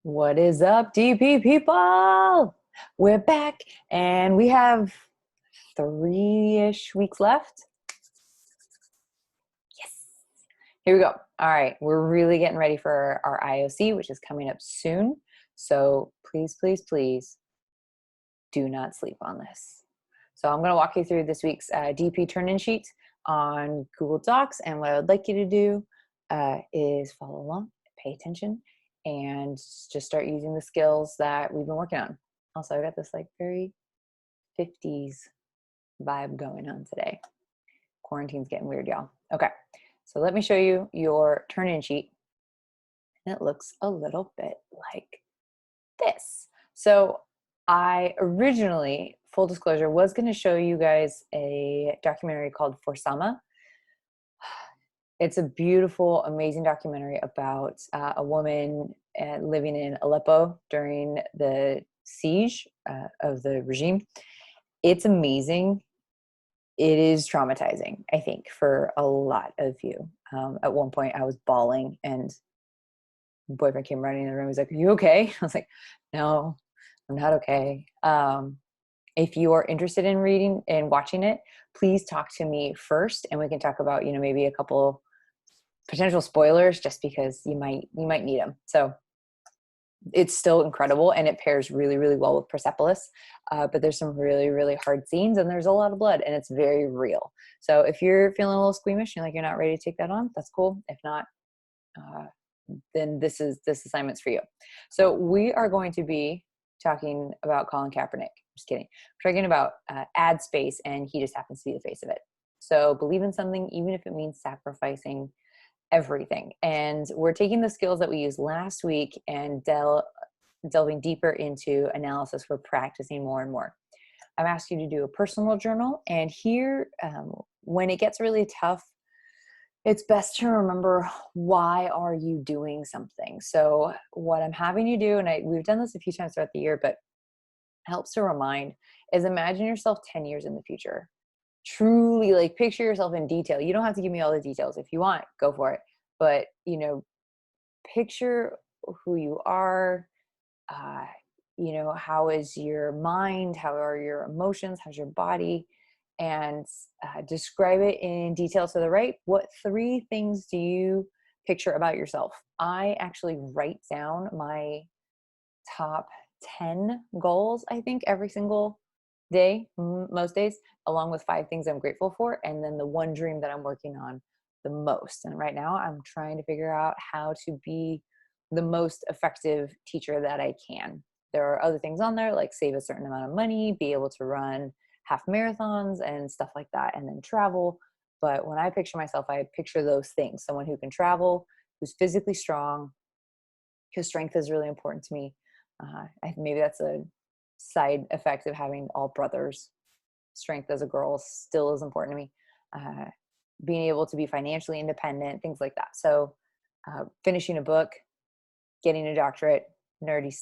What is up, DP people? We're back and we have 3-ish weeks left. Yes. Here we go. All right. We're really getting ready for our IOC, which is coming up soon. So please, please, please do not sleep on this. So I'm going to walk you through this week's DP turn-in sheet on Google Docs. And what I would like you to do is follow along, pay attention, and just start using the skills that we've been working on. Also, I got this like very 50s vibe going on today. Quarantine's getting weird, y'all. Okay, so let me show you your turn-in sheet. And it looks a little bit like this. So I originally, full disclosure, was going to show you guys a documentary called For Sama. It's a beautiful, amazing documentary about a woman living in Aleppo during the siege of the regime. It's amazing. It is traumatizing, I think, for a lot of you. At one point, I was bawling, and my boyfriend came running in the room. He's like, "Are you okay?" I was like, "No, I'm not okay." If you are interested in reading and watching it, please talk to me first, and we can talk about, maybe a couple potential spoilers, just because you might need them. So it's still incredible, and it pairs really, really well with Persepolis. But there's some really, really hard scenes, and there's a lot of blood, and it's very real. So if you're feeling a little squeamish, you're not ready to take that on, that's cool. If not, then this assignment's for you. So we are going to be talking about Colin Kaepernick. Just kidding. We're talking about ad space, and he just happens to be the face of it. So believe in something, even if it means sacrificing everything. And we're taking the skills that we used last week and delving deeper into analysis. We're practicing more and more. I've asked you to do a personal journal, and here, when it gets really tough, it's best to remember, why are you doing something? So what I'm having you do, and we've done this a few times throughout the year, but helps to remind, is imagine yourself 10 years in the future. Truly, picture yourself in detail. You don't have to give me all the details. If you want, go for it. But, picture who you are. How is your mind? How are your emotions? How's your body? And describe it in detail to the right. What 3 things do you picture about yourself? I actually write down my top 10 goals, I think, every single day, most days, along with 5 things I'm grateful for, and then the one dream that I'm working on the most. And right now I'm trying to figure out how to be the most effective teacher that I can. There are other things on there, like save a certain amount of money, be able to run half marathons and stuff like that, and then travel. But when I picture myself, I picture those things: someone who can travel, who's physically strong, because strength is really important to me. Maybe that's a side effect of having all brothers. Strength as a girl still is important to me. Being able to be financially independent, things like that. So finishing a book, getting a doctorate, nerdy,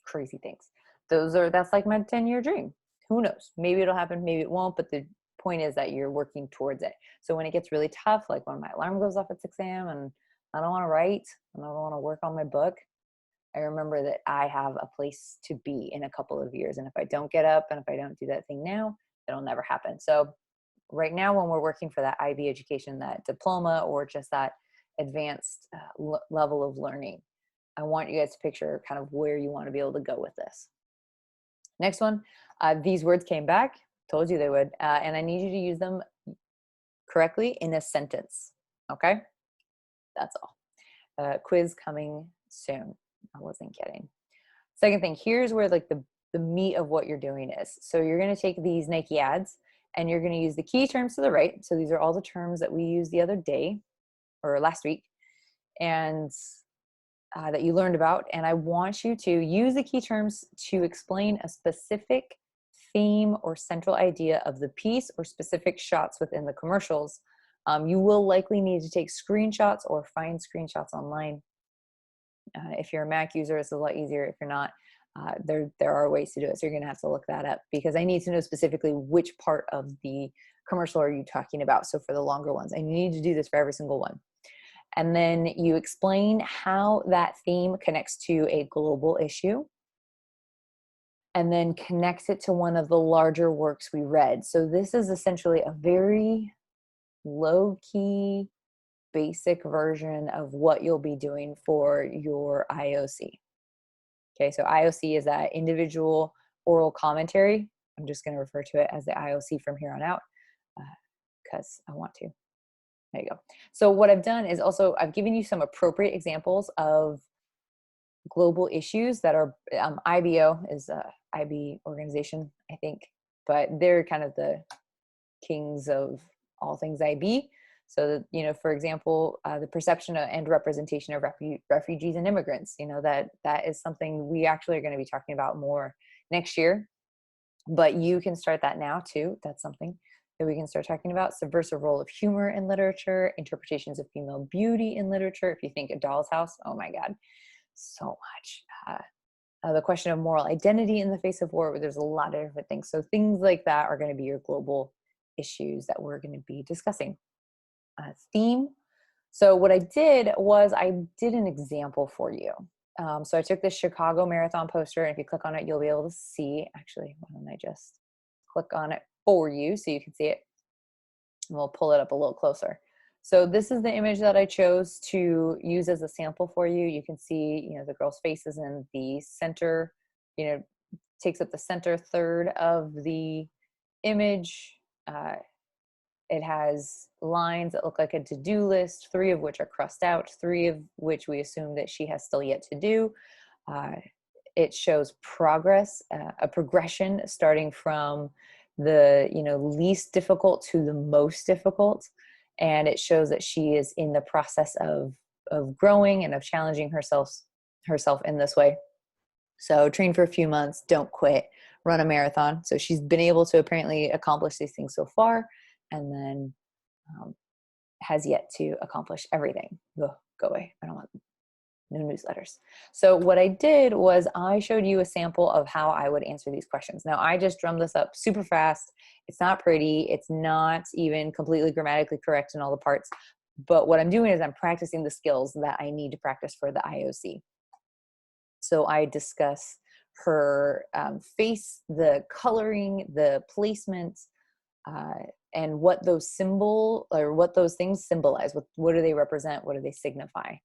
crazy things. That's like my 10-year dream. Who knows? Maybe it'll happen, maybe it won't, but the point is that you're working towards it. So when it gets really tough, like when my alarm goes off at 6 a.m. and I don't want to write and I don't want to work on my book, I remember that I have a place to be in a couple of years. And if I don't get up and if I don't do that thing now, it'll never happen. So right now, when we're working for that IB education, that diploma, or just that advanced level of learning, I want you guys to picture kind of where you want to be able to go with this. Next one, these words came back, told you they would, and I need you to use them correctly in a sentence, okay? That's all. Quiz coming soon. I wasn't kidding. Second thing, here's where the meat of what you're doing is. So you're going to take these Nike ads, and you're going to use the key terms to the right. So these are all the terms that we used the other day or last week, and that you learned about. And I want you to use the key terms to explain a specific theme or central idea of the piece, or specific shots within the commercials. You will likely need to take screenshots or find screenshots online. If you're a Mac user, it's a lot easier. If you're not, there are ways to do it. So you're going to have to look that up, because I need to know specifically which part of the commercial are you talking about. So for the longer ones, I need to do this for every single one. And then you explain how that theme connects to a global issue, and then connects it to one of the larger works we read. So this is essentially a very low key, basic version of what you'll be doing for your IOC. Okay, so IOC is that individual oral commentary. I'm just going to refer to it as the IOC from here on out because I want to. There you go. So what I've done is also I've given you some appropriate examples of global issues that are IBO is a IB organization, I think, but they're kind of the kings of all things IB. So, you know, for example, the perception and representation of refugees and immigrants, you know, that is something we actually are going to be talking about more next year, but you can start that now too. That's something that we can start talking about. Subversive role of humor in literature, interpretations of female beauty in literature. If you think A Doll's House, oh my God, so much. The question of moral identity in the face of war, there's a lot of different things. So things like that are going to be your global issues that we're going to be discussing. Theme. So what I did was I did an example for you. So I took this Chicago Marathon poster, and if you click on it, you'll be able to see, actually, why don't I just click on it for you so you can see it, and we'll pull it up a little closer. So this is the image that I chose to use as a sample for you. You can see, you know, the girl's face is in the center, you know, takes up the center third of the image. It has lines that look like a to-do list, 3 of which are crossed out, 3 of which we assume that she has still yet to do. It shows progress, a progression starting from the, you know, least difficult to the most difficult. And it shows that she is in the process of growing and of challenging herself in this way. So train for a few months, don't quit, run a marathon. So she's been able to apparently accomplish these things so far, and then has yet to accomplish everything. Ugh, go away. I don't want no newsletters. So what I did was I showed you a sample of how I would answer these questions. Now I just drummed this up super fast. It's not pretty. It's not even completely grammatically correct in all the parts. But what I'm doing is I'm practicing the skills that I need to practice for the IOC. So I discuss her face, the coloring, the placement, and what those things symbolize. What do they represent? What do they signify?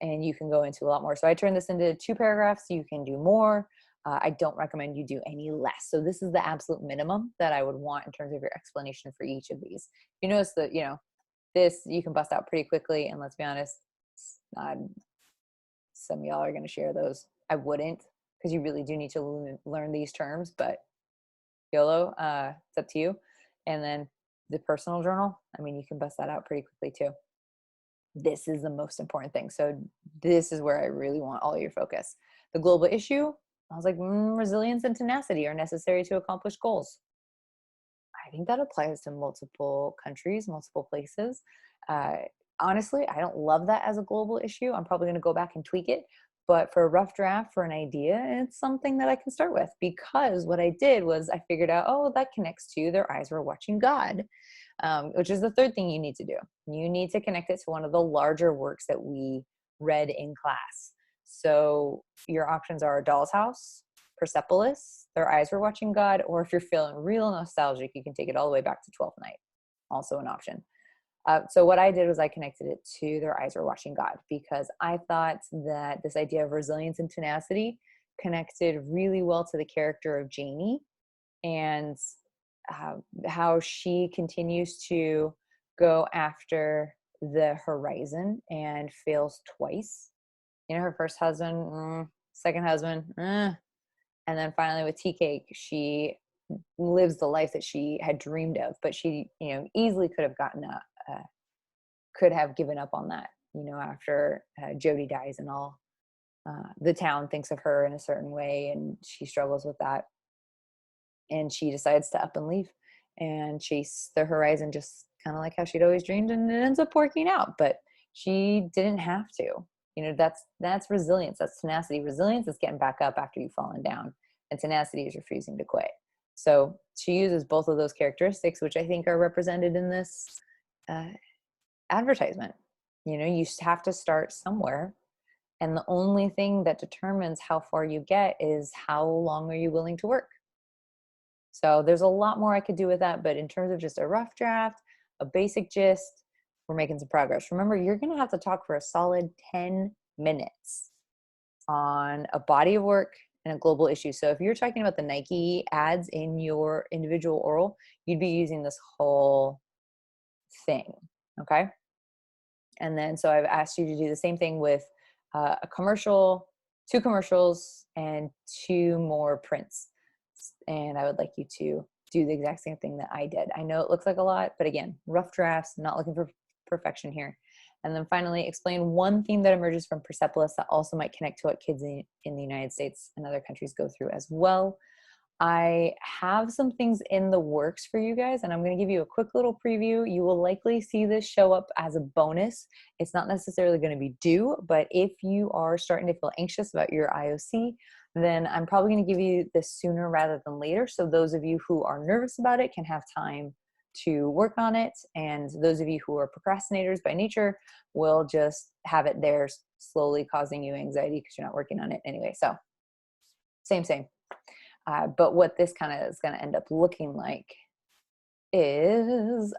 And you can go into a lot more. So I turned this into 2 paragraphs. You can do more. I don't recommend you do any less. So this is the absolute minimum that I would want in terms of your explanation for each of these. You notice that, you know, this you can bust out pretty quickly. And let's be honest, some of y'all are going to share those. I wouldn't, because you really do need to learn these terms, but YOLO, it's up to you. And then the personal journal, I mean, you can bust that out pretty quickly too. This is the most important thing. So this is where I really want all your focus. The global issue, I was like, resilience and tenacity are necessary to accomplish goals. I think that applies to multiple countries, multiple places. Honestly, I don't love that as a global issue. I'm probably going to go back and tweak it. But for a rough draft, for an idea, it's something that I can start with, because what I did was I figured out, oh, that connects to their eyes were watching God, which is the third thing you need to do. You need to connect it to one of the larger works that we read in class. So your options are A Doll's House, Persepolis, Their Eyes Were Watching God, or if you're feeling real nostalgic, you can take it all the way back to Twelfth Night, also an option. So what I did was I connected it to Their Eyes Were Watching God, because I thought that this idea of resilience and tenacity connected really well to the character of Janie, and how she continues to go after the horizon and fails twice. You know, her first husband, second husband, and then finally with Tea Cake, she lives the life that she had dreamed of, but she, you know, easily could have could have given up on that, you know, after Jody dies and all. The town thinks of her in a certain way, and she struggles with that. And she decides to up and leave and chase the horizon, just kind of like how she'd always dreamed, and it ends up working out. But she didn't have to. You know, that's resilience. That's tenacity. Resilience is getting back up after you've fallen down, and tenacity is refusing to quit. So she uses both of those characteristics, which I think are represented in this advertisement. You have to start somewhere. And the only thing that determines how far you get is how long are you willing to work. So there's a lot more I could do with that, but in terms of just a rough draft, a basic gist, we're making some progress. Remember, you're going to have to talk for a solid 10 minutes on a body of work and a global issue. So if you're talking about the Nike ads in your individual oral, you'd be using this whole thing. Okay. And then, so I've asked you to do the same thing with a commercial, 2 commercials, and 2 more prints. And I would like you to do the exact same thing that I did. I know it looks like a lot, but again, rough drafts, not looking for perfection here. And then finally, explain one theme that emerges from Persepolis that also might connect to what kids in the United States and other countries go through as well. I have some things in the works for you guys, and I'm going to give you a quick little preview. You will likely see this show up as a bonus. It's not necessarily going to be due, but if you are starting to feel anxious about your IOC, then I'm probably going to give you this sooner rather than later. So those of you who are nervous about it can have time to work on it. And those of you who are procrastinators by nature will just have it there slowly causing you anxiety because you're not working on it anyway. So same. But what this kind of is going to end up looking like is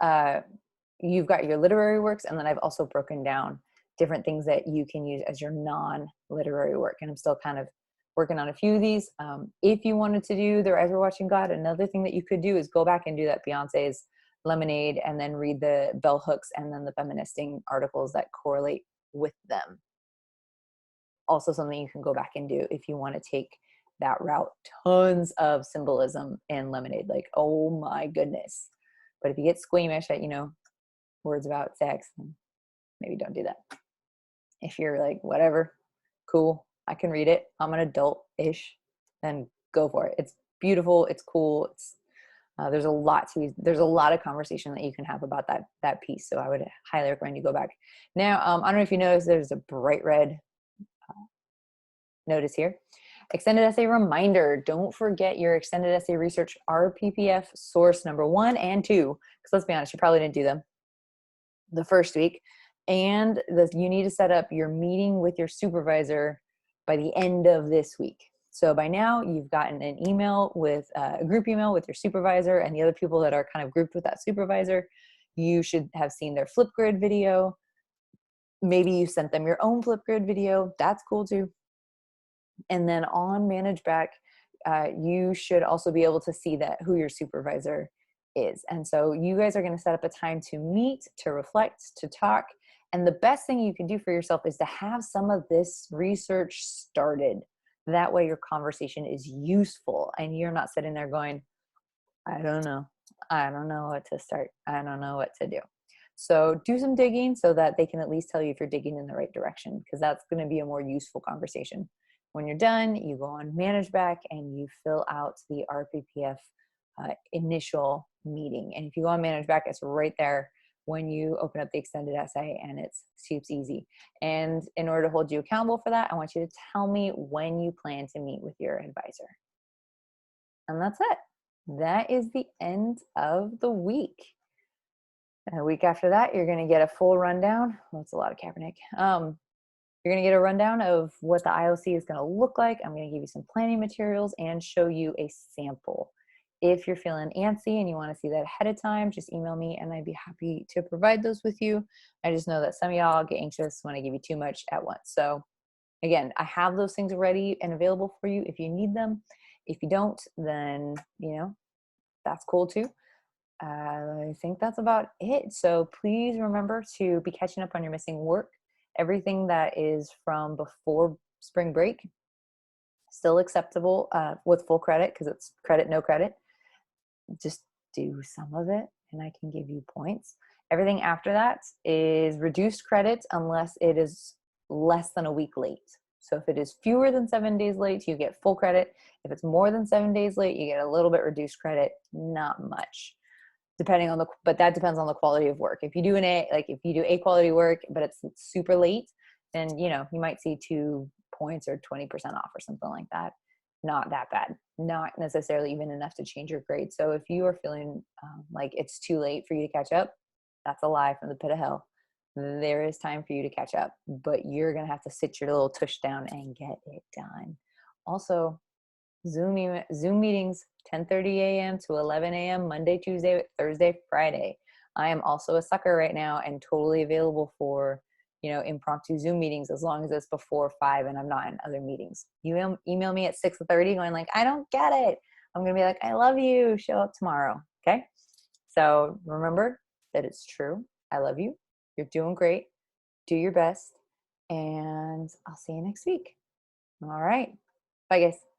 you've got your literary works, and then I've also broken down different things that you can use as your non-literary work. And I'm still kind of working on a few of these. If you wanted to do the As We're Watching God, another thing that you could do is go back and do that Beyonce's Lemonade, and then read the bell hooks and then the feministing articles that correlate with them. Also something you can go back and do if you want to take that route. Tons of symbolism in Lemonade, like, oh my goodness. But if you get squeamish at, words about sex, then maybe don't do that. If you're like, whatever, cool, I can read it, I'm an adult-ish, then go for it. It's beautiful, it's cool, there's a lot of conversation that you can have about that piece. So I would highly recommend you go back. Now, I don't know if you noticed, there's a bright red notice here. Extended essay reminder. Don't forget your extended essay research RPPF source number 1 and 2. Because let's be honest, you probably didn't do them the first week. And you need to set up your meeting with your supervisor by the end of this week. So by now you've gotten an email with a group email with your supervisor and the other people that are kind of grouped with that supervisor. You should have seen their Flipgrid video. Maybe you sent them your own Flipgrid video. That's cool too. And then on ManageBack, you should also be able to see who your supervisor is. And so you guys are going to set up a time to meet, to reflect, to talk. And the best thing you can do for yourself is to have some of this research started. That way your conversation is useful and you're not sitting there going, I don't know what to start. I don't know what to do. So do some digging so that they can at least tell you if you're digging in the right direction, because that's going to be a more useful conversation. When you're done, you go on ManageBack and you fill out the RPPF initial meeting. And if you go on ManageBack, it's right there when you open up the extended essay, and it's super easy. And in order to hold you accountable for that, I want you to tell me when you plan to meet with your advisor. And that's it. That is the end of the week. And a week after that, you're going to get a full rundown. Well, that's a lot of Kaepernick. You're going to get a rundown of what the IOC is going to look like. I'm going to give you some planning materials and show you a sample. If you're feeling antsy and you want to see that ahead of time, just email me and I'd be happy to provide those with you. I just know that some of y'all get anxious when I give you too much at once. So again, I have those things ready and available for you if you need them. If you don't, then, that's cool too. I think that's about it. So please remember to be catching up on your missing work. Everything that is from before spring break, still acceptable with full credit, because it's credit, no credit. Just do some of it and I can give you points. Everything after that is reduced credit unless it is less than a week late. So if it is fewer than 7 days late, you get full credit. If it's more than 7 days late, you get a little bit reduced credit, not much. But that depends on the quality of work. If you do if you do A quality work, but it's super late, then, you might see 2 points or 20% off or something like that. Not that bad, not necessarily even enough to change your grade. So if you are feeling like it's too late for you to catch up, that's a lie from the pit of hell. there is time for you to catch up, but you're going to have to sit your little tush down and get it done. Also, Zoom meetings, 10:30 a.m. to 11 a.m. Monday, Tuesday, Thursday, Friday. I am also a sucker right now and totally available for, impromptu Zoom meetings as long as it's before 5 and I'm not in other meetings. You email me at 6:30 going like, I don't get it. I'm going to be like, I love you. Show up tomorrow. Okay. So remember that it's true. I love you. You're doing great. Do your best. And I'll see you next week. All right. Bye, guys.